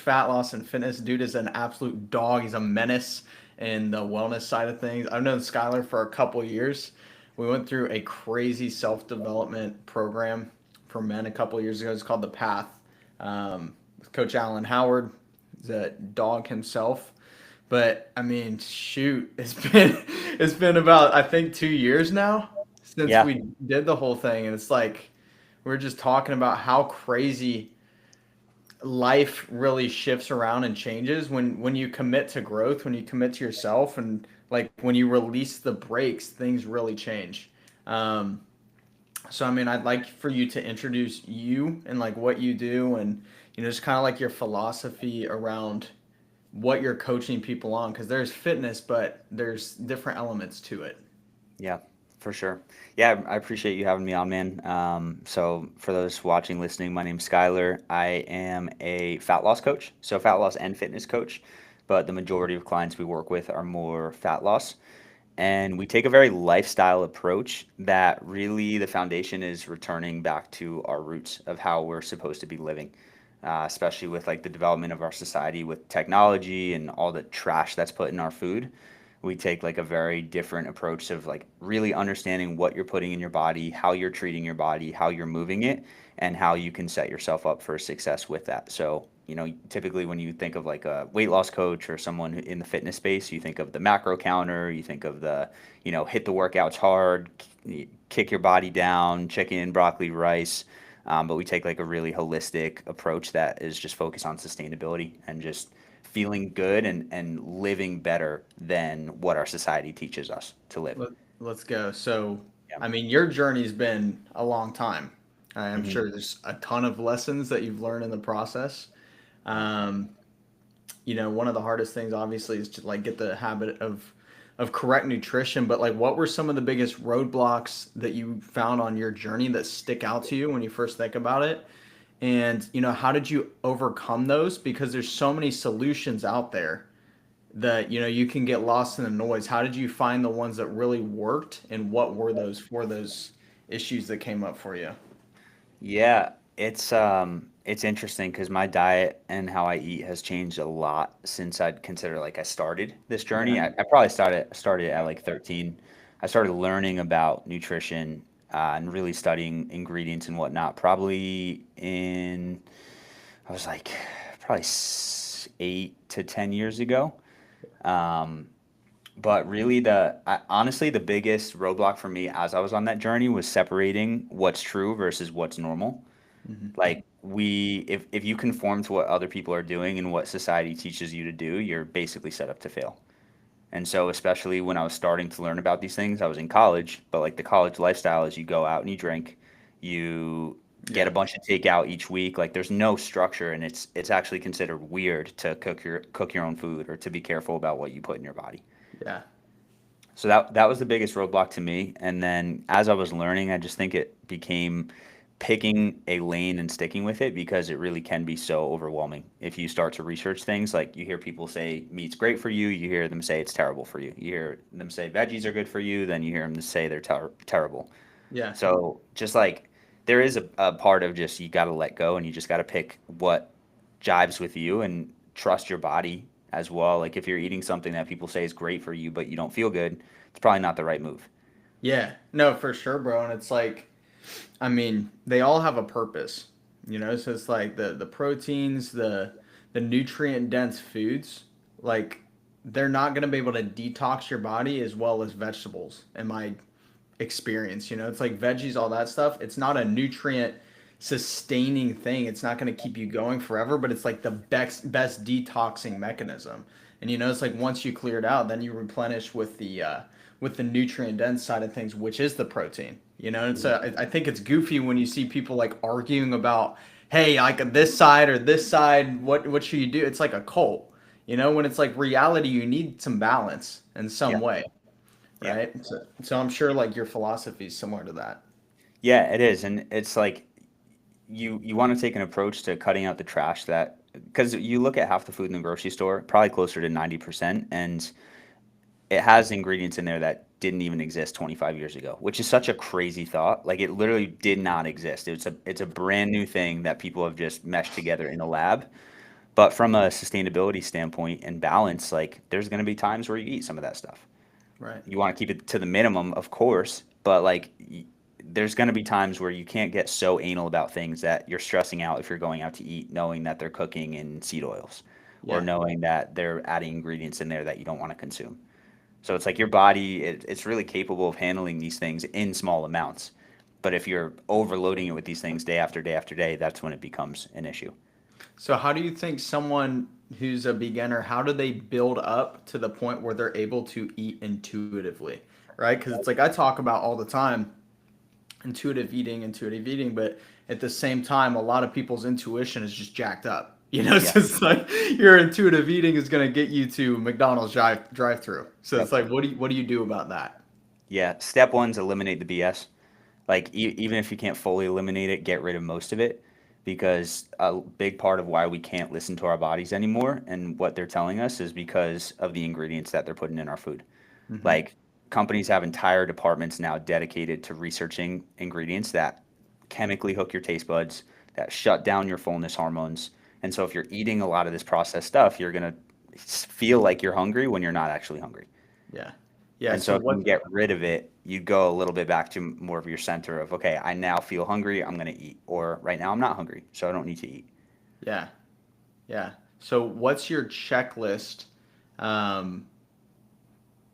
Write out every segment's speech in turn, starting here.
fat loss and fitness. Dude is an absolute dog. He's a menace in the wellness side of things. I've known Skylar for a couple years. We went through a crazy self development program for men a couple years ago. It's called The Path. With Coach Alan Howard, the dog himself. But I mean, shoot, it's been about I think 2 years now since Yeah. we did the whole thing, and it's like we're just talking about how crazy life really shifts around and changes when you commit to growth, when you commit to yourself, and like when you release the brakes, things really change. Um, so I mean, I'd like for you to introduce you and like what you do, and just kind of like your philosophy around what you're coaching people on, because there's fitness, but there's different elements to it. Yeah, for sure. Yeah, I appreciate you having me on, man. So for those watching, listening, my name's Skylar. I am a fat loss coach, so fat loss and fitness coach, but the majority of clients we work with are more fat loss. And we take a very lifestyle approach that really the foundation is returning back to our roots of how we're supposed to be living, especially with like the development of our society with technology and all the trash that's put in our food. We take like a very different approach of like really understanding what you're putting in your body, how you're treating your body, how you're moving it, and how you can set yourself up for success with that. So, typically when you think of like a weight loss coach or someone in the fitness space, you think of the macro counter, you think of the, hit the workouts hard, kick your body down, chicken, broccoli, rice. But we take like a really holistic approach that is just focused on sustainability and just feeling good and living better than what our society teaches us to live. Let, let's go. So, Yeah. I mean, your journey's been a long time. I'm Hmm. sure there's a ton of lessons that you've learned in the process. Um, one of the hardest things obviously is to like get the habit of correct nutrition, but like what were some of the biggest roadblocks that you found on your journey that stick out to you when you first think about it? And how did you overcome those? Because there's so many solutions out there that you can get lost in the noise. How did you find the ones that really worked, and what were those for those issues that came up for you? Yeah, it's interesting because my diet and how I eat has changed a lot since I'd consider like I started this Yeah. journey. I probably started at like 13. I started learning about nutrition and really studying ingredients and whatnot. Probably in I was like probably 8 to 10 years ago. Um, but really, honestly, the biggest roadblock for me as I was on that journey was separating what's true versus what's normal. Hmm. Like if you conform to what other people are doing and what society teaches you to do, you're basically set up to fail. And so, especially when I was starting to learn about these things, I was in college, but like the college lifestyle is you go out and you drink, you get Yeah. a bunch of takeout each week. Like there's no structure, and it's actually considered weird to cook your own food or to be careful about what you put in your body. Yeah. So that was the biggest roadblock to me. And then as I was learning, I just think it became picking a lane and sticking with it because it really can be so overwhelming. If you start to research things, like you hear people say meat's great for you, you hear them say it's terrible for you. You hear them say veggies are good for you, then you hear them say they're terrible. Yeah. So just like there is a part of just you got to let go and you just got to pick what jives with you and trust your body as well. Like if you're eating something that people say is great for you, but you don't feel good, it's probably not the right move. Yeah. No, for sure, bro. And it's like, I mean, they all have a purpose, so it's like the proteins, the nutrient dense foods, like they're not going to be able to detox your body as well as vegetables in my experience. It's like veggies, all that stuff. It's not a nutrient sustaining thing. It's not going to keep you going forever, but it's like the best detoxing mechanism. And it's like once you clear it out, then you replenish with the nutrient dense side of things, which is the protein. It's I think it's goofy when you see people like arguing about, hey, like this side or this side, what should you do? It's like a cult. When it's like reality, you need some balance in some Yeah. way, Yeah. right? So I'm sure like your philosophy is similar to that. Yeah, it is. And it's like you want to take an approach to cutting out the trash that because you look at half the food in the grocery store, probably closer to 90%, and it has ingredients in there that didn't even exist 25 years ago, which is such a crazy thought. Like it literally did not exist. It's a brand new thing that people have just meshed together in a lab. But from a sustainability standpoint and balance, like there's going to be times where you eat some of that stuff. Right. You want to keep it to the minimum, of course, but like there's going to be times where you can't get so anal about things that you're stressing out if you're going out to eat, knowing that they're cooking in seed oils or Yeah. knowing that they're adding ingredients in there that you don't want to consume. So it's like your body, it's really capable of handling these things in small amounts. But if you're overloading it with these things day after day after day, that's when it becomes an issue. So how do you think someone who's a beginner, how do they build up to the point where they're able to eat intuitively? Right? Because it's like I talk about all the time, intuitive eating, but at the same time, a lot of people's intuition is just jacked up. Yeah. So it's like your intuitive eating is going to get you to McDonald's drive through. So it's Yep. like, what do you do about that? Yeah. Step one's eliminate the BS. Like even if you can't fully eliminate it, get rid of most of it, because a big part of why we can't listen to our bodies anymore and what they're telling us is because of the ingredients that they're putting in our food. Hmm. Like companies have entire departments now dedicated to researching ingredients that chemically hook your taste buds, that shut down your fullness hormones. And so if you're eating a lot of this processed stuff, you're going to feel like you're hungry when you're not actually hungry. Yeah. Yeah. And So so if you what? can get rid of it, you go a little bit back to more of your center of, okay, I now feel hungry, I'm going to eat. Or right now I'm not hungry, so I don't need to eat. Yeah. Yeah. So what's your checklist? Um,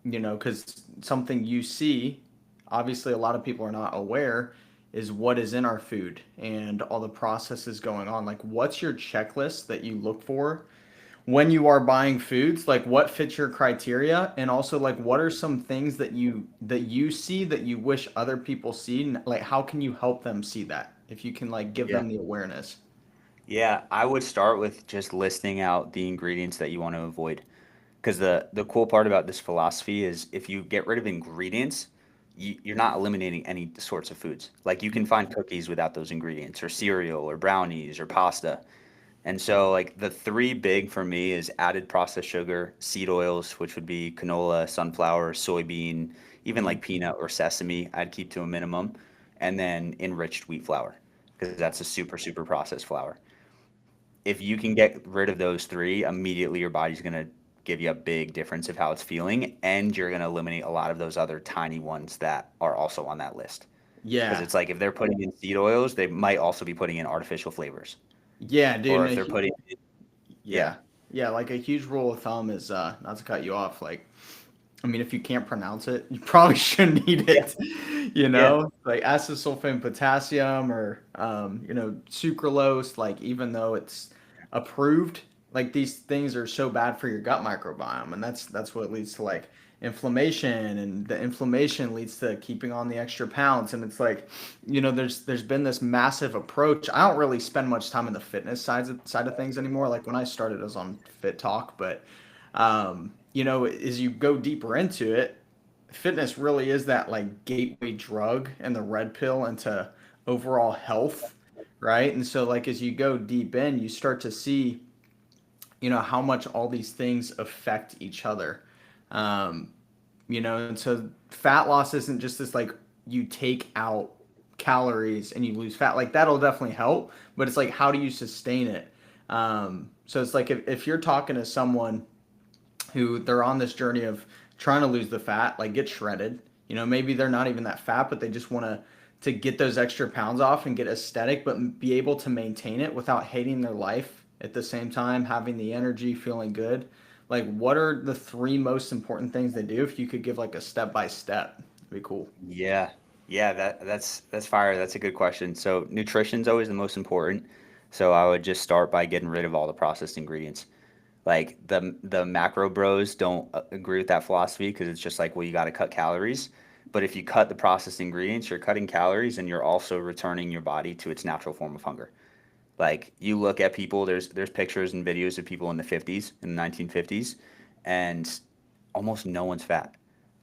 because something you see, obviously a lot of people are not aware, is what is in our food and all the processes going on. Like, what's your checklist that you look for when you are buying foods? Like, what fits your criteria, and also like, what are some things that you see that you wish other people see? And, like, how can you help them see that if you can like give Yeah. them the awareness? Yeah, I would start with just listing out the ingredients that you want to avoid. Because the cool part about this philosophy is if you get rid of ingredients, you're not eliminating any sorts of foods. Like you can find cookies without those ingredients, or cereal, or brownies, or pasta. And so, like the three big for me is added processed sugar, seed oils, which would be canola, sunflower, soybean, even Mhm. like peanut or sesame, I'd keep to a minimum, and then enriched wheat flour, because that's a super, super processed flour. If you can get rid of those three, immediately your body's going to give you a big difference of how it's feeling, and you're going to eliminate a lot of those other tiny ones that are also on that list. Because Yeah. it's like if they're putting in seed oils, they might also be putting in artificial flavors. Yeah, dude. Or And if they're putting, yeah, yeah. Yeah, like a huge rule of thumb is not to cut you off, like I mean if you can't pronounce it, you probably shouldn't eat yeah, it. yeah, Like acesulfame potassium or sucralose, like even though it's approved, like these things are so bad for your gut microbiome, and that's what leads to like inflammation, and the inflammation leads to keeping on the extra pounds. And it's like, there's been this massive approach. I don't really spend much time in the fitness side of things anymore. Like when I started, I was on Fit Talk, but as you go deeper into it, fitness really is that like gateway drug and the red pill into overall health, right? And so like as you go deep in, you start to see how much all these things affect each other. um, and so fat loss isn't just this like you take out calories and you lose fat. Like that'll definitely help, but it's like how do you sustain it? So it's like if you're talking to someone who they're on this journey of trying to lose the fat, like get shredded. Maybe they're not even that fat, but they just want to get those extra pounds off and get aesthetic, but be able to maintain it without hating their life at the same time, having the energy, feeling good. Like, what are the three most important things they do? If you could give like a step by step, it'd be cool. yeah, yeah. That's fire. That's a good question. So nutrition's always the most important. So I would just start by getting rid of all the processed ingredients. Like the macro bros don't agree with that philosophy because it's just like, well, you got to cut calories. But if you cut the processed ingredients, you're cutting calories and you're also returning your body to its natural form of hunger. Like you look at people, there's pictures and videos of people in the 50s, in the 1950s, and almost no one's fat.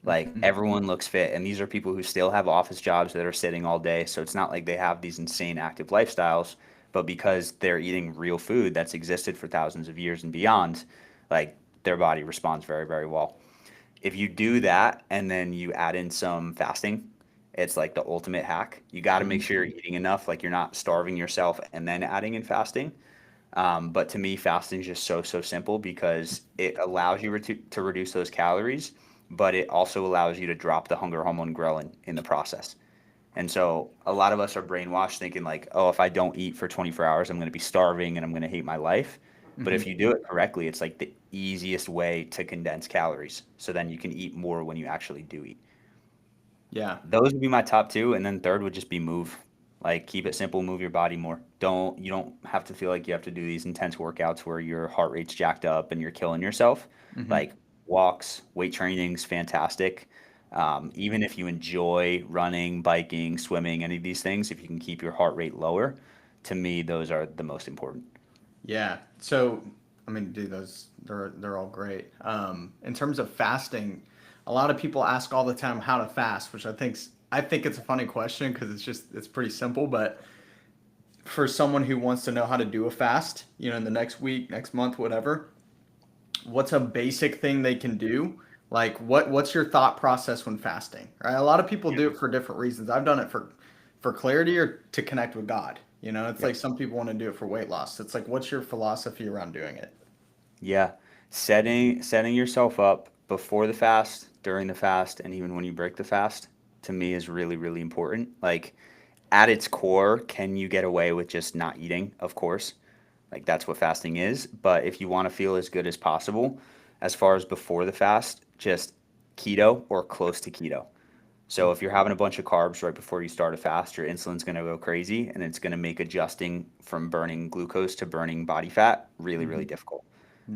Like Mhm. everyone looks fit, and these are people who still have office jobs that are sitting all day. So it's not like they have these insane active lifestyles, but because they're eating real food that's existed for thousands of years and beyond, like their body responds very, very well. If you do that and then you add in some fasting, it's like the ultimate hack. You got to make Mhm. sure you're eating enough, like you're not starving yourself and then adding in fasting. But to me, fasting is just so simple because it allows you to reduce those calories, but it also allows you to drop the hunger hormone ghrelin in the process. And so a lot of us are brainwashed thinking like, oh, if I don't eat for 24 hours, I'm going to be starving and I'm going to hate my life. But Hmm. if you do it correctly, it's like the easiest way to condense calories. So then you can eat more when you actually do eat. Yeah. Those would be my top two, and then third would just be move. Like keep it simple, move your body more. You don't have to feel like you have to do these intense workouts where your heart rate's jacked up and you're killing yourself. Hmm. Like walks, weight training's fantastic. Even if you enjoy running, biking, swimming, any of these things, if you can keep your heart rate lower, to me those are the most important. Yeah. So, I mean, dude, they're all great. In terms of fasting, a lot of people ask all the time how to fast, which I think it's a funny question because it's pretty simple. But for someone who wants to know how to do a fast, in the next week, next month, whatever, what's a basic thing they can do? Like, what's your thought process when fasting? Right? A lot of people Yeah. do it for different reasons. I've done it for clarity or to connect with God. It's Yep. like some people want to do it for weight loss. It's like, what's your philosophy around doing it? Yeah. Setting yourself up before the fast, during the fast, and even when you break the fast, to me is really important. Like at its core, can you get away with just not eating? Of course. Like that's what fasting is. But if you want to feel as good as possible, as far as before the fast, just keto or close to keto. So if you're having a bunch of carbs right before you start a fast, your insulin's going to go crazy and it's going to make adjusting from burning glucose to burning body fat really Hmm. difficult.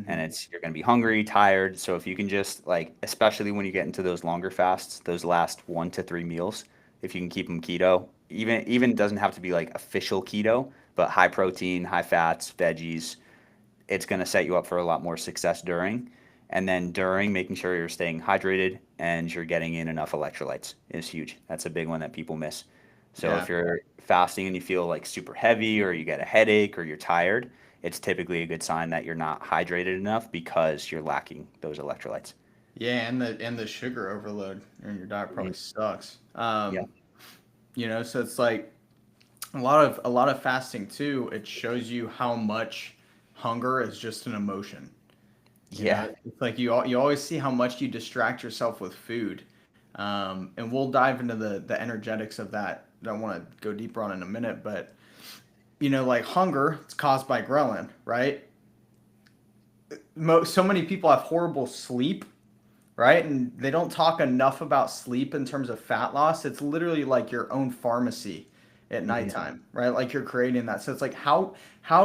And Hmm. you're going to be hungry, tired. So if you can just like, especially when you get into those longer fasts, those last 1 to 3 meals, if you can keep them keto, even doesn't have to be like official keto, but high protein, high fats, veggies, it's going to set you up for a lot more success during. And then during, making sure you're staying hydrated and you're getting in enough electrolytes is huge. That's a big one that people miss. So Yeah. if you're fasting and you feel like super heavy or you get a headache or you're tired, it's typically a good sign that you're not hydrated enough because you're lacking those electrolytes. Yeah, and the sugar overload in your diet Mhm. probably sucks. Yeah. So it's like a lot of fasting too. It shows you how much hunger is just an emotion. Yeah. It's like you always see how much you distract yourself with food. And we'll dive into the energetics of that. I don't want to go deeper on in a minute, but like hunger, it's caused by ghrelin, right? So many people have horrible sleep, right? And they don't talk enough about sleep in terms of fat loss. It's literally like your own pharmacy at Hmm. nighttime, right? Like you're creating that. So it's like how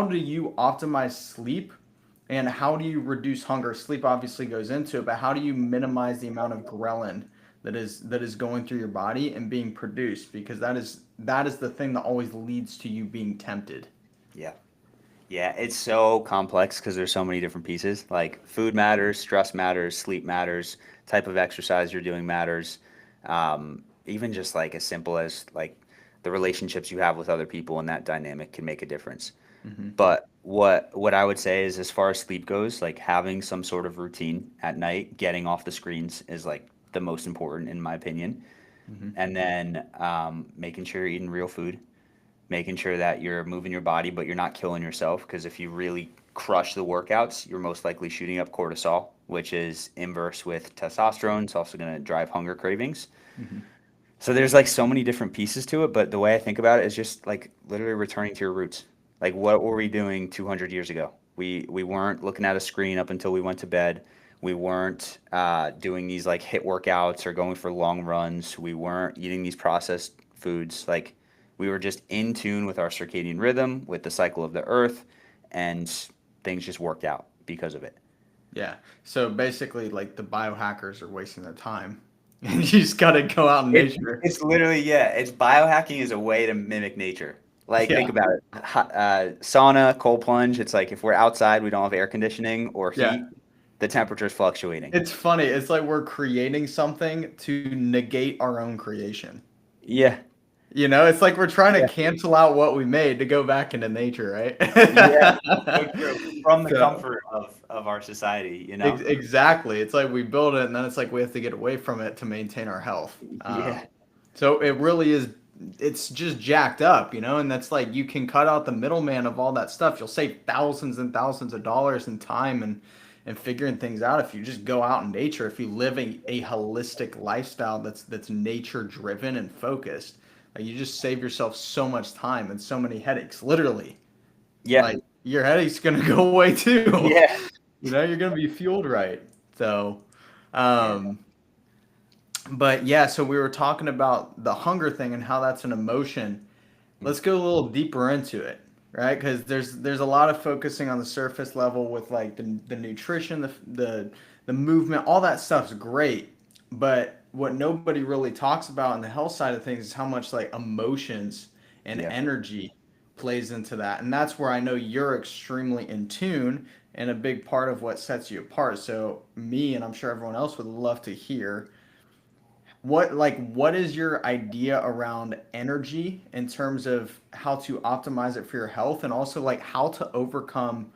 do you optimize sleep and how do you reduce hunger? Sleep obviously goes into it, but how do you minimize the amount of ghrelin that is going through your body and being produced? Because that is the thing that always leads to you being tempted. Yeah. Yeah, it's so complex because there's so many different pieces. Like food matters, stress matters, sleep matters, type of exercise you're doing matters. Even just like as simple as like the relationships you have with other people and that dynamic can make a difference. Hmm. But what I would say is as far as sleep goes, like having some sort of routine at night, getting off the screens is like the most important in my opinion. Hmm. And then making sure you're eating real food, making sure that you're moving your body, but you're not killing yourself. Because if you really crush the workouts, you're most likely shooting up cortisol, which is inverse with testosterone. It's also going to drive hunger cravings. Hmm. So there's like so many different pieces to it, but the way I think about it is just like literally returning to your roots. Like what were we doing 200 years ago? We weren't looking at a screen up until we went to bed. We weren't doing these like hit workouts or going for long runs. We weren't eating these processed foods. Like we were just in tune with our circadian rhythm, with the cycle of the earth, and things just worked out because of it. Yeah. So basically, like the biohackers are wasting their time. And you just gotta go out in nature. It's literally, yeah, it's biohacking is a way to mimic nature. Like think Yeah. about it. Sauna, cold plunge, it's like if we're outside, we don't have air conditioning or Yeah. heat, the temperature's fluctuating. It's funny. It's like we're creating something to negate our own creation. Yeah. It's like we're trying to Yeah. cancel out what we made to go back into nature, Yeah. So right? true. From the So comfort of our society, you know? exactly. It's like we build it, and then it's like we have to get away from it to maintain our health. Yeah. So it really is. it's just jacked up, you know, and that's like you can cut out the middleman of all that stuff. You'll save thousands and thousands of dollars in time and figuring things out if you just go out in nature, if you live a holistic lifestyle that's nature driven and focused. Like you just save yourself so much time and so many headaches, literally. Yeah. Like your headache's gonna go away too. Yeah. You know, you're gonna be fueled right. So Yeah. um but yeah, so we were talking about the hunger thing and how that's an emotion. Let's go a little deeper into it, right? Because there's a lot of focusing on the surface level with like the nutrition, the movement, all that stuff's great. But what nobody really talks about in the health side of things is how much like emotions and Yeah. energy plays into that. And that's where I know you're extremely in tune and a big part of what sets you apart. So me and I'm sure everyone else would love to hear what is your idea around energy in terms of how to optimize it for your health and also like how to overcome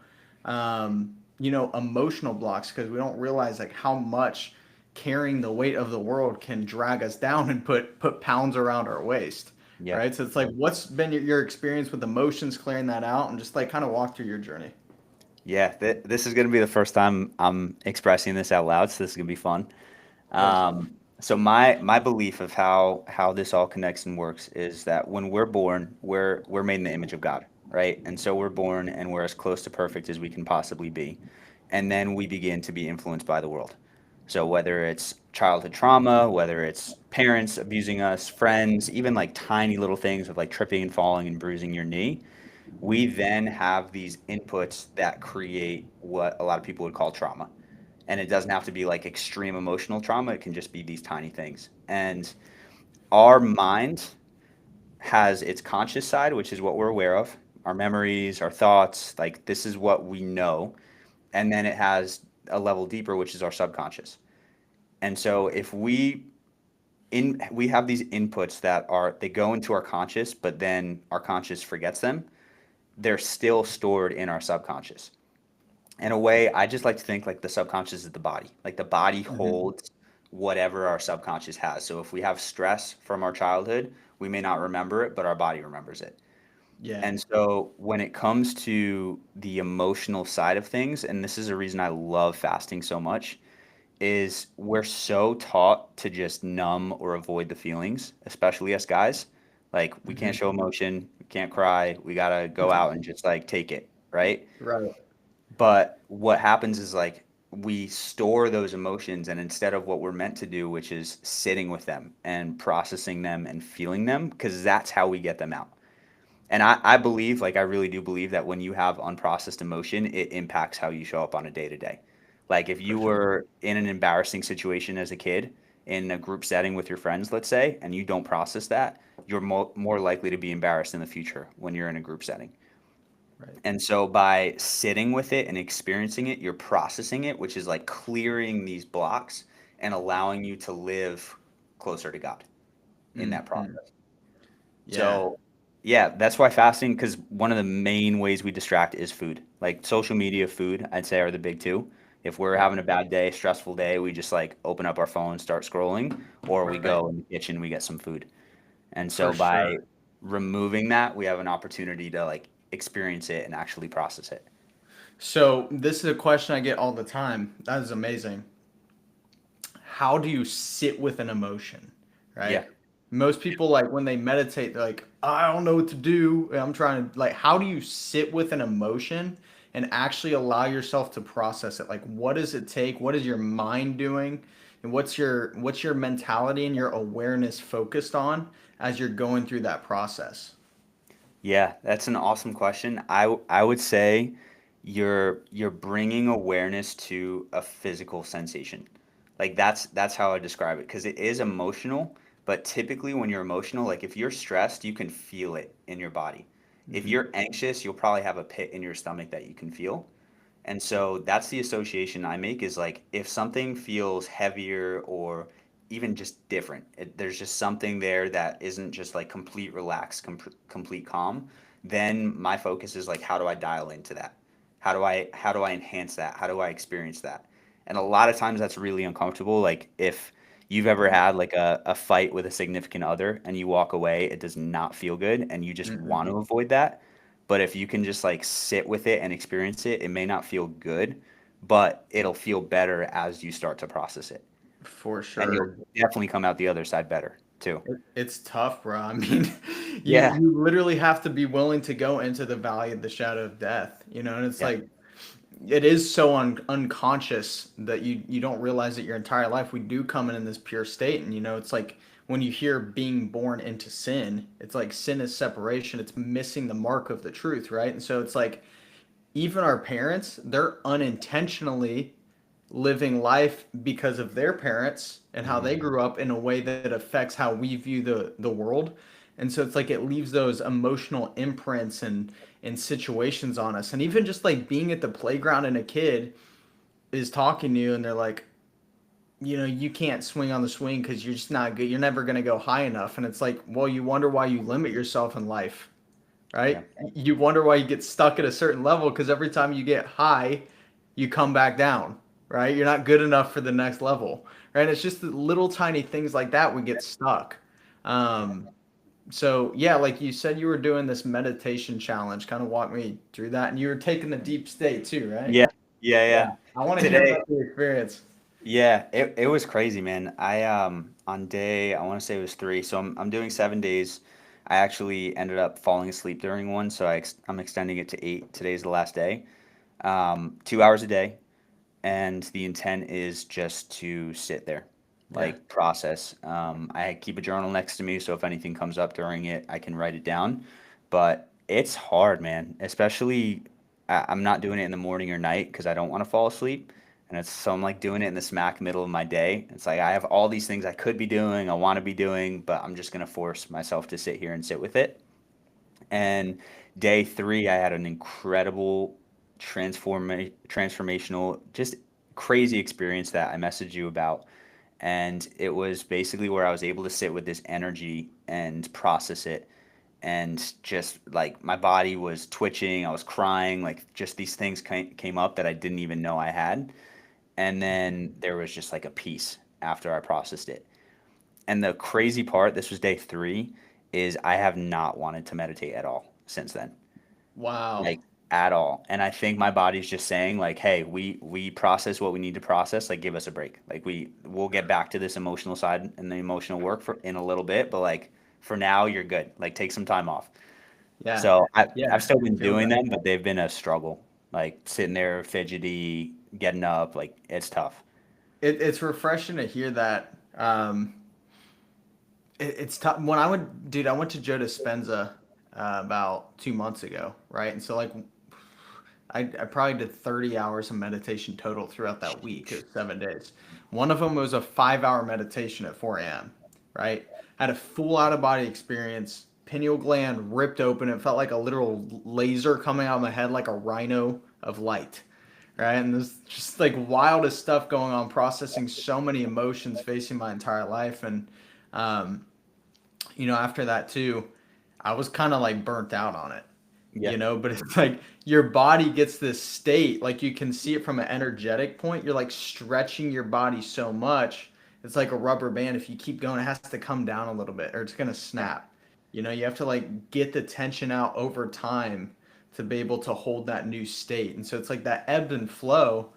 emotional blocks because we don't realize like how much carrying the weight of the world can drag us down and put pounds around our waist, Yeah. right? So it's like what's been your experience with emotions clearing that out and just like kind of walk through your journey. Yeah. This is going to be the first time I'm expressing this out loud, so this is going to be fun. Of course. So my belief of how this all connects and works is that when we're born, we're made in the image of God, right? And so we're born and we're as close to perfect as we can possibly be. And then we begin to be influenced by the world. So whether it's childhood trauma, whether it's parents abusing us, friends, even like tiny little things of like tripping and falling and bruising your knee, we then have these inputs that create what a lot of people would call trauma. And it doesn't have to be like extreme emotional trauma, it can just be these tiny things. And our mind has its conscious side, which is what we're aware of, our memories, our thoughts, like this is what we know. And then it has a level deeper, which is our subconscious. And so if we have these inputs that are they go into our conscious, but then our conscious forgets them, they're still stored in our subconscious. In a way, I just like to think like the subconscious is the body. Like the body Hmm. holds whatever our subconscious has. So if we have stress from our childhood, we may not remember it, but our body remembers it. Yeah. And so when it comes to the emotional side of things, and this is a reason I love fasting so much, is we're so taught to just numb or avoid the feelings, especially us guys. Like we can't Hmm. show emotion, we can't cry, we gotta go out and just like take it, right? Right. But what happens is like we store those emotions, and instead of what we're meant to do, which is sitting with them and processing them and feeling them, because that's how we get them out. And I believe, like I really do believe that when you have unprocessed emotion, it impacts how you show up on a day to day. Like if For you sure. were in an embarrassing situation as a kid in a group setting with your friends, let's say, and you don't process that, you're more likely to be embarrassed in the future when you're in a group setting. Right. And so by sitting with it and experiencing it, you're processing it, which is like clearing these blocks and allowing you to live closer to God in that Hmm. process. Yeah. So, yeah, that's why fasting, because one of the main ways we distract is food. Like social media, food, I'd say are the big two. If we're Yep. having a bad day, stressful day, we just like open up our phone, start scrolling, or we Right. go in the kitchen, we get some food. And For so by sure. removing that, we have an opportunity to like experience it and actually process it. So this is a question I get all the time. That is amazing. How do you sit with an emotion? Yeah. Right? Most people like when they meditate, they're like, I don't know what to do. And I'm trying to like, how do you sit with an emotion and actually allow yourself to process it? Like, what does it take? What is your mind doing? And what's your mentality and your awareness focused on as you're going through that process? Yeah, that's an awesome question. I would say you're bringing awareness to a physical sensation. Like that's how I describe it because it is emotional, but typically when you're emotional, like if you're stressed, you can feel it in your body. If Hmm. you're anxious, you'll probably have a pit in your stomach that you can feel. And so that's the association I make is like if something feels heavier or even just different, there's just something there that isn't just like complete relax, complete calm, then my focus is like how do I dial into that? How do I enhance that? How do I experience that? And a lot of times that's really uncomfortable. Like if you've ever had like a fight with a significant other and you walk away, it does not feel good and you just Mm-mm. want to avoid that. But if you can just like sit with it and experience it, it may not feel good, but it'll feel better as you start to process it. For And you'll sure. definitely come out the other side better too. It's tough, bro. I mean, Yeah. you literally have to be willing to go into the valley of the shadow of death, and it's Yeah. like it is so unconscious that you don't realize that your entire life we do come in this pure state, and it's like when you hear being born into sin, it's like sin is separation, it's missing the mark of the truth, right? And so it's like even our parents, they're unintentionally living life because of their parents and how they Mhm. grew up in a way that affects how we view the world. And so it's like it leaves those emotional imprints and situations on us. And even just like being at the playground and a kid is talking to you and they're like, you can't swing on the swing because you're just not good. You're never going to go high enough. And it's like, well, you wonder why you limit yourself in life, Yeah. right? You wonder why you get stuck at a certain level because every time you get high, you come back down, right? You're not good enough for the next level, right? It's just the little tiny things like that we get stuck. Um, so yeah, like you said, you were doing this meditation challenge. Kind of walk me through that, and you were taking the deep state too, right? Yeah. Yeah. Yeah, Yeah. I want to hear Today, about the experience. yeah, it was crazy, man. I on day I want to say it was 3, so I'm doing 7 days. I actually ended up falling asleep during one, so I'm extending it to 8. Today's the last day. 2 hours a day, and the intent is just to sit there, Yeah, like process. I keep a journal next to me, so if anything comes up during it, I can write it down. But it's hard, man. Especially, I'm not doing it in the morning or night because I don't want to fall asleep. And I'm like doing it in the smack middle of my day. It's like I have all these things I could be doing, I want to be doing, but I'm just gonna force myself to sit here and sit with it. And day 3, I had an incredible transformational, just crazy experience that I messaged you about. And it was basically where I was able to sit with this energy and process it. And just like my body was twitching, I was crying, like just these things came up that I didn't even know I had. And then there was just like a peace after I processed it. And the crazy part, this was day 3, is I have not wanted to meditate at all since then. wow. Like at all. And I think my body's just saying like, "Hey, we process what we need to process, like give us a break. Like we'll get back to this emotional side and the emotional work for in a little bit, but like for now you're good. Like take some time off." Yeah, So I've yeah, still I been feel doing that. them, but they've been a struggle. Like sitting there fidgety, getting up, like it's tough. It's refreshing to hear that. It's tough. When I went, dude, I went to Joe Dispenza about 2 months ago, right? And so like I probably did 30 hours of meditation total throughout that week. It was 7 days. One of them was a 5 hour meditation at 4 a.m. Right? Had a full out of body experience. Pineal gland ripped open. It felt like a literal laser coming out of my head, like a rhino of light. Right? And there's just like wildest stuff going on, processing so many emotions facing my entire life. And um, after that too, I was kind of like burnt out on it, Yeah. but it's like your body gets this state, like you can see it from an energetic point. You're like stretching your body so much. It's like a rubber band. If you keep going, it has to come down a little bit or it's going to Yeah. snap. You have to like get the tension out over time to be able to hold that new state. And so it's like that ebb and flow,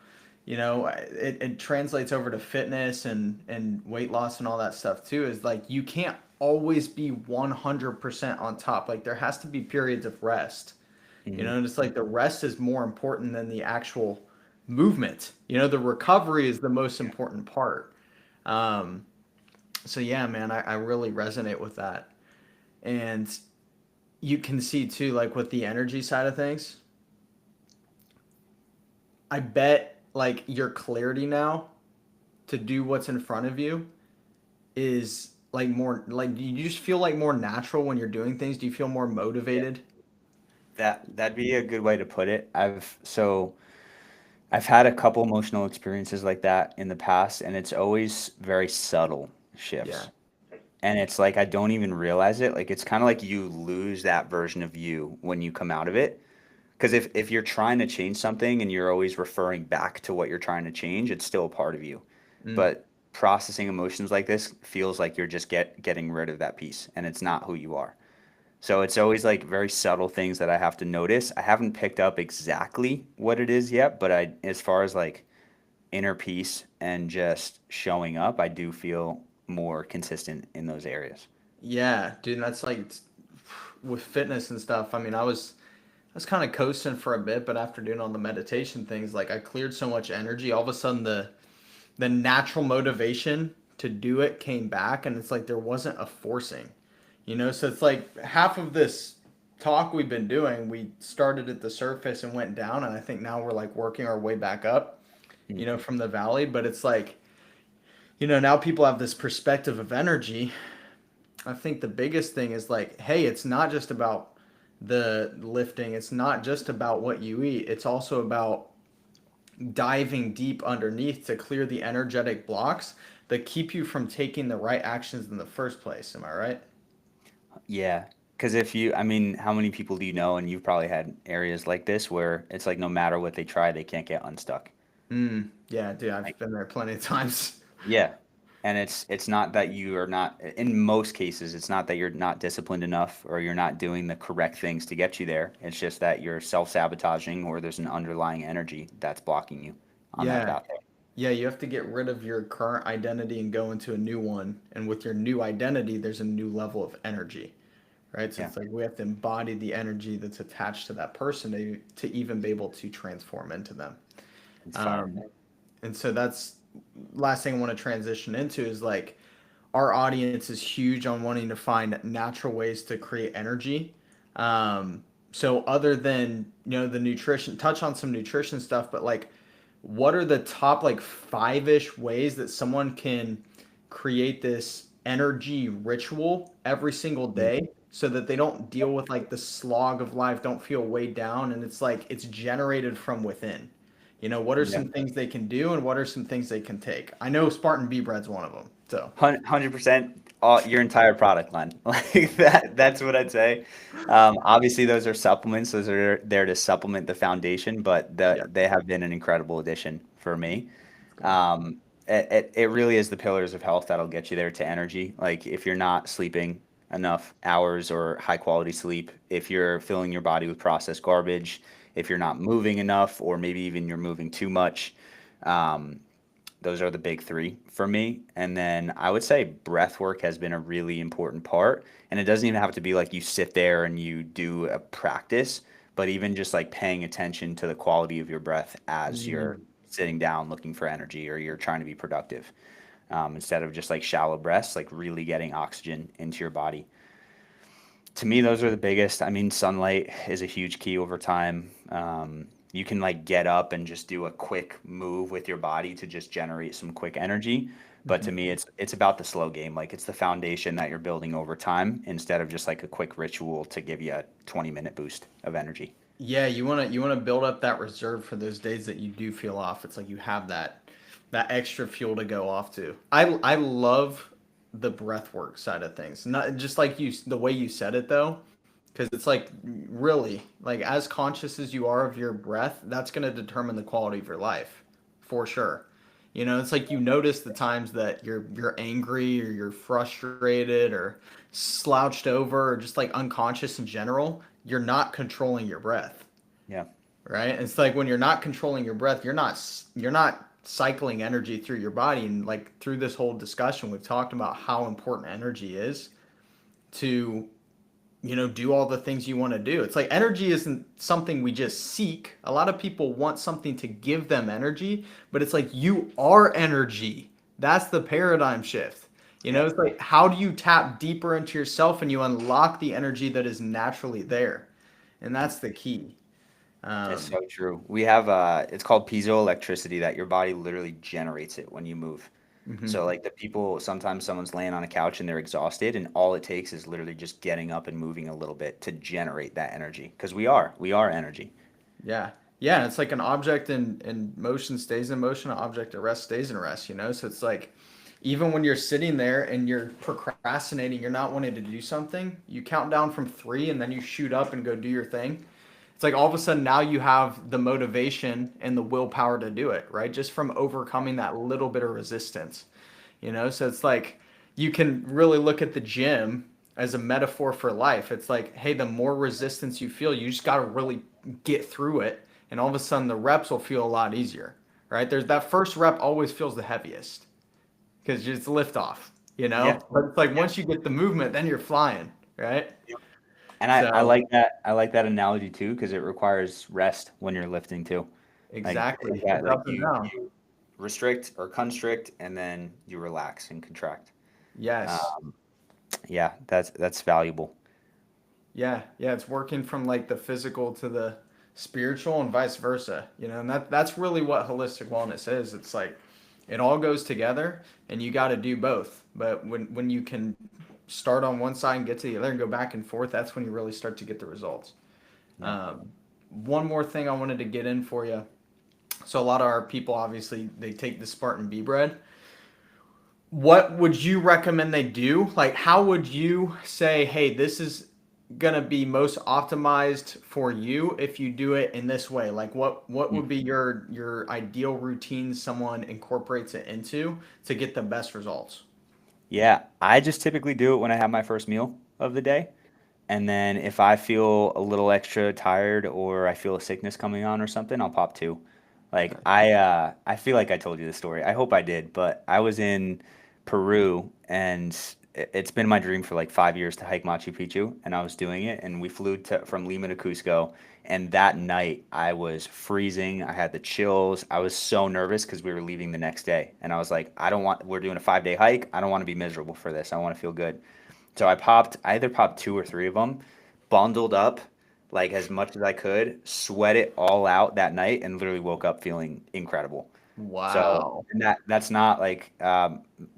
it translates over to fitness and weight loss and all that stuff too. Is like you can't always be 100% on top. Like there has to be periods of rest. Hmm. And it's like the rest is more important than the actual movement. The recovery is the most important part. Um, so yeah, man, I really resonate with that. And you can see too, like with the energy side of things, I bet like your clarity now to do what's in front of you is like more like, do you just feel like more natural when you're doing things? Do you feel more motivated? That'd be a good way to put it. I've had a couple emotional experiences like that in the past, and it's always very subtle Yeah. shifts. And it's like I don't even realize it. Like it's kind of like you lose that version of you when you come out of it. Because if you're trying to change something and you're always referring back to what you're trying to change, it's still a part of you. Mm. But processing emotions like this feels like you're just getting rid of that piece, and it's not who you are. So it's always like very subtle things that I have to notice. I haven't picked up exactly what it is yet, but as far as like inner peace and just showing up, I do feel more consistent in those areas. Yeah, dude, that's like with fitness and stuff. I mean, I was kind of coasting for a bit, but after doing all the meditation things, like I cleared so much energy. All of a sudden, the natural motivation to do it came back, and it's like there wasn't a forcing, you know. So it's like half of this talk we've been doing, we started at the surface and went down, and I think now we're like working our way back up, you know, Mhm. from the valley. But it's like, you know, now people have this perspective of energy. I think the biggest thing is like, hey, it's not just about the lifting. It's not just about what you eat. It's also about diving deep underneath to clear the energetic blocks that keep you from taking the right actions in the first place. Am I right? Yeah, because if you, I mean, how many people do you know, and you've probably had areas like this where it's like no matter what they try, they can't get unstuck. Yeah, dude, I've been there plenty of times. Yeah. And it's not that you are not, in most cases, it's not that you're not disciplined enough or you're not doing the correct things to get you there. It's just that you're self-sabotaging or there's an underlying energy that's blocking you on that Yeah, pathway. yeah, you have to get rid of your current identity and go into a new one. And with your new identity, there's a new level of energy, right? So Yeah, it's like we have to embody the energy that's attached to that person to even be able to transform into them. it's fire. Um, and so that's last thing I want to transition into is like our audience is huge on wanting to find natural ways to create energy. So other than the nutrition, touch on some nutrition stuff, but like, what are the top like five-ish ways that someone can create this energy ritual every single Mm. day so that they don't deal with like the slog of life, don't feel weighed down, and it's like it's generated from within. What are Yeah. some things they can do and what are some things they can take? I know Spartan Bee Bread's one of them. So 100% all your entire product line. Like that's what I'd say. Obviously those are supplements. Those are there to supplement the foundation, but yeah, they have been an incredible addition for me. let's go. It really is the pillars of health that'll get you there to energy. Like if you're not sleeping enough hours or high quality sleep, if you're filling your body with processed garbage, if you're not moving enough, or maybe even you're moving too much, um, those are the big three for me. And then I would say breath work has been a really important part. And it doesn't even have to be like you sit there and you do a practice, but even just like paying attention to the quality of your breath as you're Mm. sitting down looking for energy or you're trying to be productive. Instead of just like shallow breaths, like really getting oxygen into your body. To me, those are the biggest. I mean, sunlight is a huge key over time. You can like get up and just do a quick move with your body to just generate some quick energy. But to Mhm. me, it's about the slow game. Like it's the foundation that you're building over time instead of just like a quick ritual to give you a 20-minute boost of energy. Yeah, you want to build up that reserve for those days that you do feel off. It's like you have that extra fuel to go off to. I love the breath work side of things. Not just like the way you said it though, because it's like really like as conscious as you are of your breath, that's going to determine the quality of your life for sure. It's like you notice the times that you're angry or you're frustrated or slouched over or just like unconscious in general, you're not controlling your breath, Yeah. right? It's like when you're not controlling your breath, you're not cycling energy through your body. And like through this whole discussion, we've talked about how important energy is to do all the things you want to do. It's like energy isn't something we just seek. A lot of people want something to give them energy, but it's like you are energy. That's the paradigm shift. Yeah. It's like how do you tap deeper into yourself and you unlock the energy that is naturally there? And that's the key. It's Um, so true. We have it's called piezoelectricity that your body literally generates it when you move. So mhm. like the people, sometimes someone's laying on a couch and they're exhausted, and all it takes is literally just getting up and moving a little bit to generate that energy. Because we are energy. Yeah. Yeah, and it's like an object in motion stays in motion, an object at rest stays in rest. So it's like even when you're sitting there and you're procrastinating, you're not wanting to do something, you count down from three and then you shoot up and go do your thing. It's like all of a sudden now you have the motivation and the willpower to do it, right? Just from overcoming that little bit of resistance. you know? So it's like you can really look at the gym as a metaphor for life. It's like, hey, the more resistance you feel, you just got to really get through it. And all of a sudden, the reps will feel a lot easier, right? There's that first rep always feels the heaviest because it's liftoff, you Yeah. know? But it's like Yeah. once you get the movement, then you're flying, right? And I So, like that. I like that analogy too, because it requires rest when you're lifting too. Like exactly. that, It's like up and down. you restrict or constrict, and then you relax and contract. Yes. Um, yeah, that's valuable. Yeah, yeah, it's working from like the physical to the spiritual and vice versa, you know, and that's really what holistic wellness is. It's like it all goes together and you got to do both. But when you can start on one side and get to the other and go back and forth, that's when you really start to get the results. Yeah. Um, One more thing I wanted to get in for you. So a lot of our people obviously they take the Spartan Bee bread. What would you recommend they do? Like, how would you say, hey, this is gonna be most optimized for you if you do it in this way? Like, what Mm. would be your ideal routine someone incorporates it into to get the best results? Yeah, I just typically do it when I have my first meal of the day. And then if I feel a little extra tired or I feel a sickness coming on or something, I'll pop two. Like I feel like I told you the story. I hope I did, but I was in Peru and it's been my dream for like 5 years to hike Machu Picchu, and I was doing it, and we flew from Lima to Cusco, and that night I was freezing. I had the chills. I was so nervous because we were leaving the next day, and I was like, we're doing a 5 day hike. I don't want to be miserable for this. I want to feel good. So I either popped two or three of them, bundled up like as much as I could, sweat it all out that night, and literally woke up feeling incredible. So Wow. and that's not like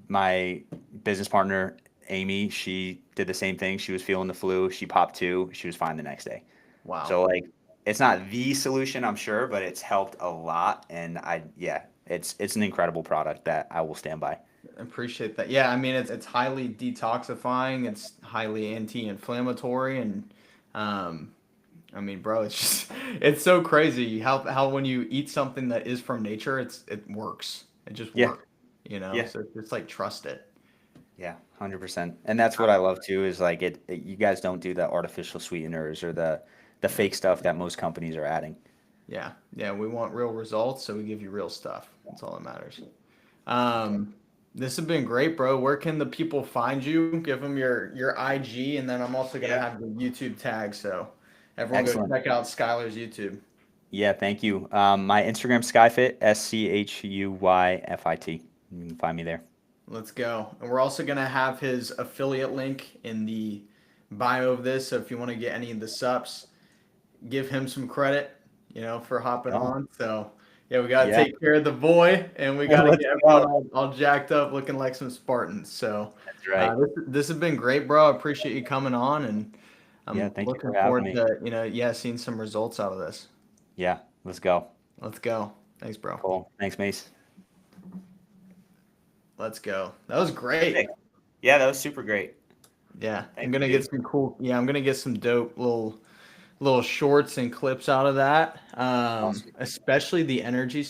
my business partner Amy. She did the same thing. She was feeling the flu. She popped two. She was fine the next day. Wow. So like it's not the solution, I'm sure, but it's helped a lot. And it's an incredible product that I will stand by. Appreciate that. Yeah, I mean it's highly detoxifying, it's highly anti-inflammatory and um I mean, bro, it's just it's so crazy how when you eat something that is from nature, it works. It just Yeah, works, you know? yeah. So it's like trust it. Yeah, 100%. And that's what I love too is like you guys don't do the artificial sweeteners or the Yeah. fake stuff that most companies are adding. Yeah. Yeah, we want real results, so we give you real stuff. That's all that matters. Okay. Um this has been great, bro. Where can the people find you? Give them your IG, and then I'm also gonna Yeah. have the YouTube tag, so everyone go Excellent. check out Skylar's YouTube. Yeah, thank you. My Instagram Skyfit, SCHUYFIT. You can find me there. Let's go. And we're also going to have his affiliate link in the bio of this. So if you want to get any of the subs, give him some credit, you know, for hopping Oh, on. So, yeah, we got to yeah. take care of the boy and we got to Let's get everyone go. all jacked up looking like some Spartans. So, That's right. this has been great, bro. I appreciate you coming on and Yeah, I'm thank you for looking having forward me. to, you know, yeah, seeing some results out of this. Yeah, let's go. Let's go. Thanks, bro. Cool. Thanks, Mace. Let's go. That was great. Sick. Yeah, that was super great. Yeah, I'm Thank you, gonna get dude. some cool. Yeah, I'm gonna get some dope little shorts and clips out of that. Awesome. Especially the energy